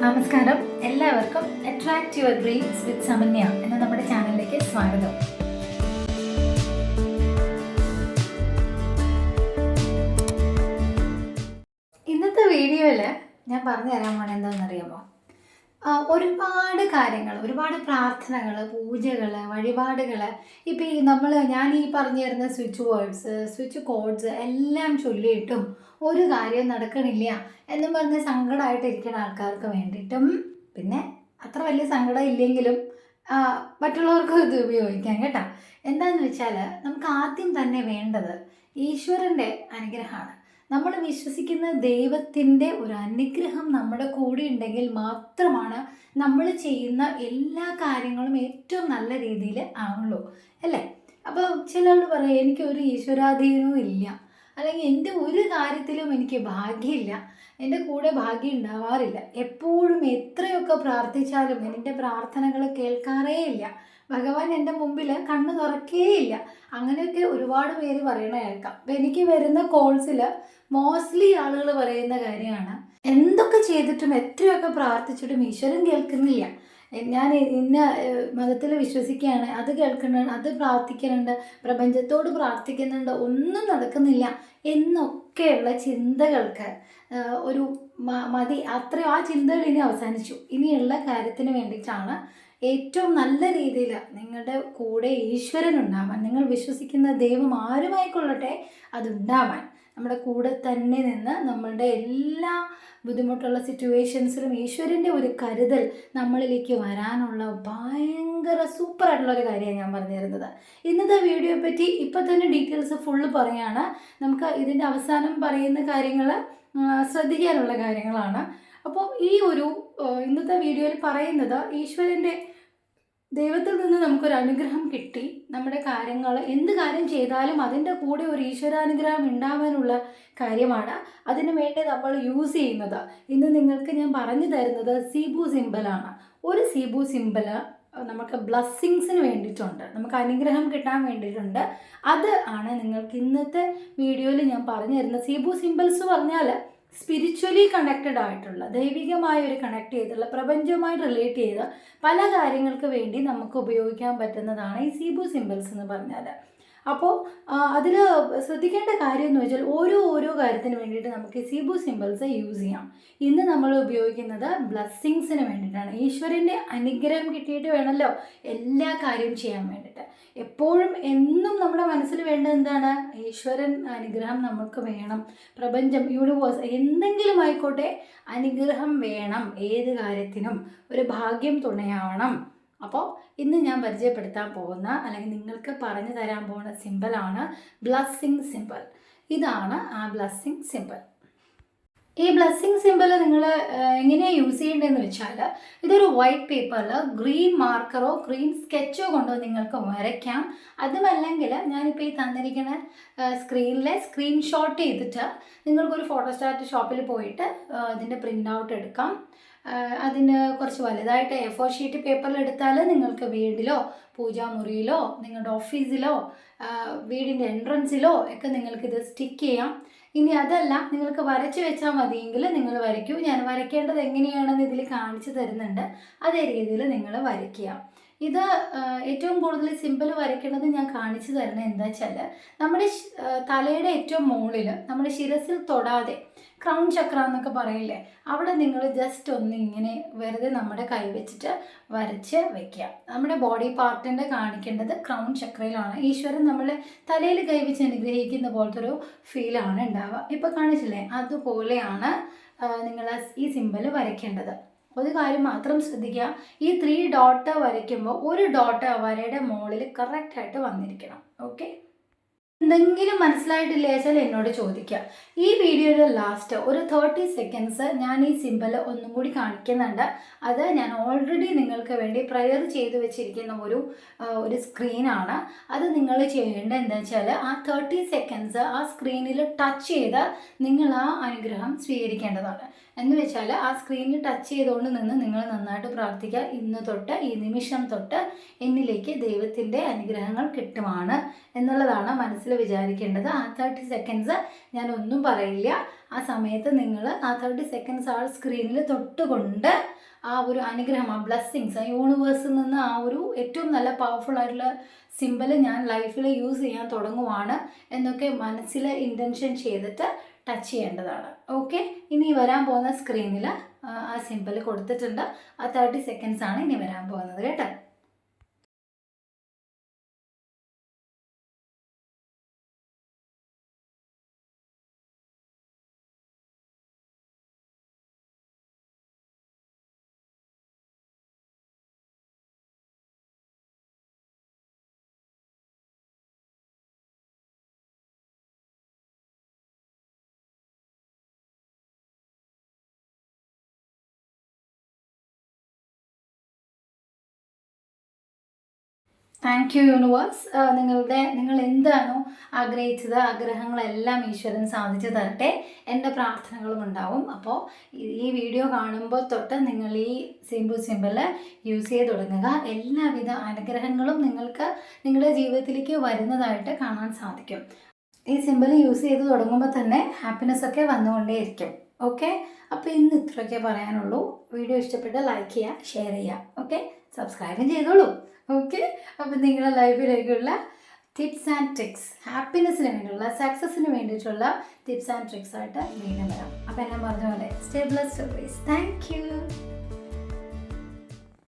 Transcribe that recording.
നമസ്കാരം, എല്ലാവർക്കും attract your dreams വിത്ത് സമന്യ എന്ന നമ്മുടെ ചാനലിലേക്ക് സ്വാഗതം. ഇന്നത്തെ വീഡിയോയിൽ ഞാൻ പറഞ്ഞു തരാൻ പോണത് എന്താണെന്നറിയാമോ? ഒരുപാട് കാര്യങ്ങൾ, ഒരുപാട് പ്രാർത്ഥനകൾ, പൂജകൾ, വഴിപാടുകൾ, ഇപ്പം ഞാൻ ഈ പറഞ്ഞു തരുന്ന സ്വിച്ച് കോഡ്സ് എല്ലാം ചൊല്ലിയിട്ടും ഒരു കാര്യം നടക്കണില്ല എന്നും പറഞ്ഞ് സങ്കടമായിട്ടിരിക്കുന്ന ആൾക്കാർക്ക് വേണ്ടിയിട്ടും, പിന്നെ അത്ര വലിയ സങ്കടം ഇല്ലെങ്കിലും മറ്റുള്ളവർക്കും ഇത് ഉപയോഗിക്കാം കേട്ടോ. എന്താണെന്ന് വെച്ചാൽ നമുക്ക് ആദ്യം തന്നെ വേണ്ടത് ഈശ്വരൻ്റെ അനുഗ്രഹമാണ്. നമ്മൾ വിശ്വസിക്കുന്ന ദൈവത്തിൻ്റെ ഒരു അനുഗ്രഹം നമ്മുടെ കൂടെ ഉണ്ടെങ്കിൽ മാത്രമാണ് നമ്മൾ ചെയ്യുന്ന എല്ലാ കാര്യങ്ങളും ഏറ്റവും നല്ല രീതിയിൽ ആവുള്ളൂ, അല്ലേ? അപ്പോൾ ചിലർ പറയും എനിക്കൊരു ഈശ്വരാധീനവും ഇല്ല, അല്ലെങ്കിൽ എൻ്റെ ഒരു കാര്യത്തിലും എനിക്ക് ഭാഗ്യമില്ല, എൻ്റെ കൂടെ ഭാഗ്യം ഉണ്ടാവാറില്ല, എപ്പോഴും എത്രയൊക്കെ പ്രാർത്ഥിച്ചാലും എൻ്റെ പ്രാർത്ഥനകൾ കേൾക്കാറേ ഇല്ല, ഭഗവാൻ എൻ്റെ മുമ്പിൽ കണ്ണ് തുറക്കേയില്ല, അങ്ങനെയൊക്കെ ഒരുപാട് പേര് പറയണ കേൾക്കാം. അപ്പം എനിക്ക് വരുന്ന കോൾസിൽ മോസ്റ്റ്ലി ആളുകൾ പറയുന്ന കാര്യമാണ്, എന്തൊക്കെ ചെയ്തിട്ടും എത്രയൊക്കെ പ്രാർത്ഥിച്ചിട്ടും ഈശ്വരൻ കേൾക്കുന്നില്ല, ഞാൻ ഇന്ന മതത്തിൽ വിശ്വസിക്കുകയാണ്, അത് കേൾക്കുന്നുണ്ട്, അത് പ്രാർത്ഥിക്കുന്നുണ്ട്, പ്രപഞ്ചത്തോട് പ്രാർത്ഥിക്കുന്നുണ്ട്, ഒന്നും നടക്കുന്നില്ല എന്നൊക്കെയുള്ള ചിന്തകൾക്ക് ഒരു മതി, അത്രയും ആ ചിന്തകൾ ഇനി അവസാനിച്ചു. ഇനിയുള്ള കാര്യത്തിന് വേണ്ടിയിട്ടാണ് ഏറ്റവും നല്ല രീതിയിൽ നിങ്ങളുടെ കൂടെ ഈശ്വരൻ ഉണ്ടാവാൻ, നിങ്ങൾ വിശ്വസിക്കുന്ന ദൈവം ആരുമായിക്കൊള്ളട്ടെ അതുണ്ടാവാൻ, നമ്മുടെ കൂടെ തന്നെ നിന്ന് നമ്മളുടെ എല്ലാ ബുദ്ധിമുട്ടുള്ള സിറ്റുവേഷൻസിലും ഈശ്വരൻ്റെ ഒരു കരുതൽ നമ്മളിലേക്ക് വരാനുള്ള ഭയങ്കര സൂപ്പറായിട്ടുള്ളൊരു കാര്യമാണ് ഞാൻ പറഞ്ഞു തരുന്നത്. ഇന്നത്തെ വീഡിയോയെ പറ്റി ഇപ്പം തന്നെ ഡീറ്റെയിൽസ് ഫുള്ള് പറയുകയാണ്. നമുക്ക് ഇതിൻ്റെ അവസാനം പറയുന്ന കാര്യങ്ങൾ ശ്രദ്ധിക്കാനുള്ള കാര്യങ്ങളാണ്. അപ്പോൾ ഈ ഒരു ഇന്നത്തെ വീഡിയോയിൽ പറയുന്നത് ഈശ്വരൻ്റെ ദൈവത്തിൽ നിന്ന് നമുക്കൊരു അനുഗ്രഹം കിട്ടി, നമ്മുടെ കാര്യങ്ങൾ എന്ത് കാര്യം ചെയ്താലും അതിൻ്റെ കൂടെ ഒരു ഈശ്വരാനുഗ്രഹം ഉണ്ടാവാനുള്ള കാര്യമാണ്. അതിനു വേണ്ടി നമ്മൾ യൂസ് ചെയ്യുന്നത്, ഇന്ന് നിങ്ങൾക്ക് ഞാൻ പറഞ്ഞു തരുന്നത് സീബു സിംബലാണ്. ഒരു സീബു സിംബൽ നമുക്ക് ബ്ലെസ്സിങ്സിന് വേണ്ടിയിട്ടുണ്ട്, നമുക്ക് അനുഗ്രഹം കിട്ടാൻ വേണ്ടിയിട്ടുണ്ട്. അത് ആണ് നിങ്ങൾക്ക് ഇന്നത്തെ വീഡിയോയിൽ ഞാൻ പറഞ്ഞു തരുന്നത്. സീബു സിംബൽസ് പറഞ്ഞാൽ സ്പിരിച്വലി കണക്റ്റഡ് ആയിട്ടുള്ള, ദൈവികമായ ഒരു കണക്ട് ചെയ്തുള്ള, പ്രപഞ്ചവുമായി റിലേറ്റ് ചെയ്ത് പല കാര്യങ്ങൾക്ക് വേണ്ടി നമുക്ക് ഉപയോഗിക്കാൻ പറ്റുന്നതാണ് ഈ സീബു സിംബൽസ് എന്ന് പറഞ്ഞാൽ. അപ്പോൾ അതിൽ ശ്രദ്ധിക്കേണ്ട കാര്യം എന്ന് വെച്ചാൽ ഓരോ കാര്യത്തിന് വേണ്ടിയിട്ട് നമുക്ക് ഈ സീബു സിംബൽസ് യൂസ് ചെയ്യാം. ഇന്ന് നമ്മൾ ഉപയോഗിക്കുന്നത് ബ്ലെസ്സിങ്സിന് വേണ്ടിയിട്ടാണ്. ഈശ്വരൻ്റെ അനുഗ്രഹം കിട്ടിയിട്ട് വേണമല്ലോ എല്ലാ കാര്യവും ചെയ്യാൻ വേണ്ടിയിട്ട്. എപ്പോഴും എന്നും നമ്മുടെ മനസ്സിൽ വേണ്ടത് എന്താണ്? ഈശ്വരൻ അനുഗ്രഹം നമുക്ക് വേണം. പ്രപഞ്ചം, യൂണിവേഴ്സ്, എന്തെങ്കിലും ആയിക്കോട്ടെ അനുഗ്രഹം വേണം. ഏത് കാര്യത്തിനും ഒരു ഭാഗ്യം തുണയാവണം. അപ്പോൾ ഇന്ന് ഞാൻ പരിചയപ്പെടുത്താൻ പോകുന്ന, അല്ലെങ്കിൽ നിങ്ങൾക്ക് പറഞ്ഞു തരാൻ പോകുന്ന സിമ്പിളാണ് ബ്ലെസ്സിങ് സിമ്പിൾ. ഇതാണ് ആ ബ്ലെസ്സിങ് സിമ്പിൾ. ഈ ബ്ലെസ്സിങ് സിമ്പിൾ നിങ്ങൾ എങ്ങനെയാണ് യൂസ് ചെയ്യേണ്ടതെന്ന് വെച്ചാൽ, ഇതൊരു വൈറ്റ് പേപ്പറിൽ ഗ്രീൻ മാർക്കറോ ഗ്രീൻ സ്കെച്ചോ കൊണ്ടോ നിങ്ങൾക്ക് വരയ്ക്കാം. അതുമല്ലെങ്കിൽ ഞാനിപ്പോൾ ഈ തന്നിരിക്കുന്ന സ്ക്രീനിലെ സ്ക്രീൻഷോട്ട് ചെയ്തിട്ട് നിങ്ങൾക്കൊരു ഫോട്ടോസ്റ്റാറ്റ് ഷോപ്പിൽ പോയിട്ട് ഇതിൻ്റെ പ്രിൻ്റ് ഔട്ട് എടുക്കാം. അതിന് കുറച്ച് വലുതായിട്ട് A4 ഷീറ്റ് പേപ്പറിൽ എടുത്താൽ നിങ്ങൾക്ക് വീട്ടിലോ പൂജാമുറിയിലോ നിങ്ങളുടെ ഓഫീസിലോ വീടിൻ്റെ എൻട്രൻസിലോ ഒക്കെ നിങ്ങൾക്കിത് സ്റ്റിക്ക് ചെയ്യാം. ഇനി അതല്ല, നിങ്ങൾക്ക് വരച്ച് വെച്ചാൽ മതിയെങ്കിൽ നിങ്ങൾ വരയ്ക്കൂ. ഞാൻ വരയ്ക്കേണ്ടത് എങ്ങനെയാണെന്ന് ഇതിൽ കാണിച്ചു തരുന്നുണ്ട്, അതേ രീതിയിൽ നിങ്ങൾ വരയ്ക്കുക. ഇത് ഏറ്റവും കൂടുതൽ സിമ്പിൾ വരയ്ക്കേണ്ടത് ഞാൻ കാണിച്ചു തരുന്നത് എന്താ വെച്ചാൽ, നമ്മുടെ തലയുടെ ഏറ്റവും മുകളിൽ, നമ്മുടെ ശിരസിൽ തൊടാതെ, ക്രൗൺ ചക്ര എന്നൊക്കെ പറയില്ലേ, അവിടെ നിങ്ങൾ ജസ്റ്റ് ഒന്ന് ഇങ്ങനെ വെറുതെ നമ്മുടെ കൈ വെച്ചിട്ട് വരച്ച് വെക്കുക. നമ്മുടെ ബോഡി പാർട്ടിൻ്റെ കാണിക്കേണ്ടത് ക്രൗൺ ചക്രയിലാണ്. ഈശ്വരൻ നമ്മളെ തലയിൽ കൈ വെച്ച് അനുഗ്രഹിക്കുന്ന പോലത്തെ ഒരു ഫീലാണ് ഉണ്ടാവുക. ഇപ്പോൾ കാണിച്ചില്ലേ, അതുപോലെയാണ് നിങ്ങൾ ഈ സിമ്പിൾ വരയ്ക്കേണ്ടത്. ഒരു കാര്യം മാത്രം ശ്രദ്ധിക്കുക, ഈ 3 ഡോട്ട് വരയ്ക്കുമ്പോൾ ഒരു ഡോട്ട് വരയുടെ മുകളിൽ കറക്റ്റായിട്ട് വന്നിരിക്കണം. ഓക്കെ? എന്തെങ്കിലും മനസ്സിലായിട്ടില്ല വെച്ചാൽ എന്നോട് ചോദിക്കുക. ഈ വീഡിയോയുടെ ലാസ്റ്റ് ഒരു 30 സെക്കൻഡ്സ് ഞാൻ ഈ സിമ്പിൾ ഒന്നും കൂടി കാണിക്കുന്നുണ്ട്. അത് ഞാൻ ഓൾറെഡി നിങ്ങൾക്ക് വേണ്ടി പ്രയർ ചെയ്ത് വെച്ചിരിക്കുന്ന ഒരു സ്ക്രീനാണ്. അത് നിങ്ങൾ ചെയ്യേണ്ടത് എന്താ വെച്ചാൽ, ആ 30 സെക്കൻഡ്സ് ആ സ്ക്രീനിൽ ടച്ച് ചെയ്ത് നിങ്ങൾ ആ അനുഗ്രഹം സ്വീകരിക്കേണ്ടതാണ്. എന്ന് വെച്ചാൽ ആ സ്ക്രീനിൽ ടച്ച് ചെയ്തുകൊണ്ട് നിന്ന് നിങ്ങൾ നന്നായിട്ട് പ്രാർത്ഥിക്കുക, ഇന്ന് തൊട്ട് ഈ നിമിഷം തൊട്ട് എന്നിലേക്ക് ദൈവത്തിൻ്റെ അനുഗ്രഹങ്ങൾ കിട്ടുമാണ് എന്നുള്ളതാണ് മനസ്സിൽ വിചാരിക്കേണ്ടത്. ആ 30 സെക്കൻഡ്സ് ഞാൻ ഒന്നും പറയില്ല. ആ സമയത്ത് നിങ്ങൾ ആ 30 സെക്കൻഡ്സ് ആ സ്ക്രീനിൽ തൊട്ടുകൊണ്ട് ആ ഒരു അനുഗ്രഹം, ആ ബ്ലെസ്സിങ്സ്, ആ യൂണിവേഴ്സിൽ നിന്ന് ആ ഒരു ഏറ്റവും നല്ല പവർഫുൾ ആയിട്ടുള്ള സിമ്പൽ ഞാൻ ലൈഫിൽ യൂസ് ചെയ്യാൻ തുടങ്ങുവാണ് എന്നൊക്കെ മനസ്സിൽ ഇൻറ്റൻഷൻ ചെയ്തിട്ട് ടച്ച് ചെയ്യേണ്ടതാണ്. ഓക്കെ, ഇനി വരാൻ പോകുന്ന സ്ക്രീനിൽ ആ സിമ്പൽ കൊടുത്തിട്ടുണ്ട്. ആ 30 സെക്കൻഡ്സ് ആണ് ഇനി വരാൻ പോകുന്നത് കേട്ടോ. Thank you universe. നിങ്ങൾ എന്താണോ ആഗ്രഹിച്ചത് ആഗ്രഹങ്ങളെല്ലാം ഈശ്വരൻ സാധിച്ചു തരട്ടെ. എൻ്റെ പ്രാർത്ഥനകളും ഉണ്ടാവും. അപ്പോൾ ഈ വീഡിയോ കാണുമ്പോൾ തൊട്ട് നിങ്ങൾ ഈ സിമ്പിൾ യൂസ് ചെയ്ത് തുടങ്ങുക. എല്ലാവിധ അനുഗ്രഹങ്ങളും നിങ്ങൾക്ക് നിങ്ങളുടെ ജീവിതത്തിലേക്ക് വരുന്നതായിട്ട് കാണാൻ സാധിക്കും. ഈ സിമ്പിൾ യൂസ് ചെയ്ത് തുടങ്ങുമ്പോൾ തന്നെ ഹാപ്പിനെസ് ഒക്കെ വന്നുകൊണ്ടേയിരിക്കും. ഓക്കെ, അപ്പോൾ ഇന്ന് ഇത്രയൊക്കെ പറയാനുള്ളൂ. വീഡിയോ ഇഷ്ടപ്പെട്ട് ലൈക്ക് ചെയ്യുക, ഷെയർ ചെയ്യുക. ഓക്കെ, സബ്സ്ക്രൈബും ചെയ്തോളൂ. ഓക്കെ, അപ്പോൾ നിങ്ങളുടെ ലൈഫിലേക്കുള്ള ടിപ്സ് ആൻഡ് ട്രിക്സ്, ഹാപ്പിനെസ്സിന് വേണ്ടിയുള്ള, സക്സസ്സിന് വേണ്ടിയിട്ടുള്ള ടിപ്സ് ആൻഡ് ട്രിക്സ് ആയിട്ട് വീണ്ടും വരാം. അപ്പോൾ എല്ലാം പറഞ്ഞ പോലെ stay blessed always. Thank you.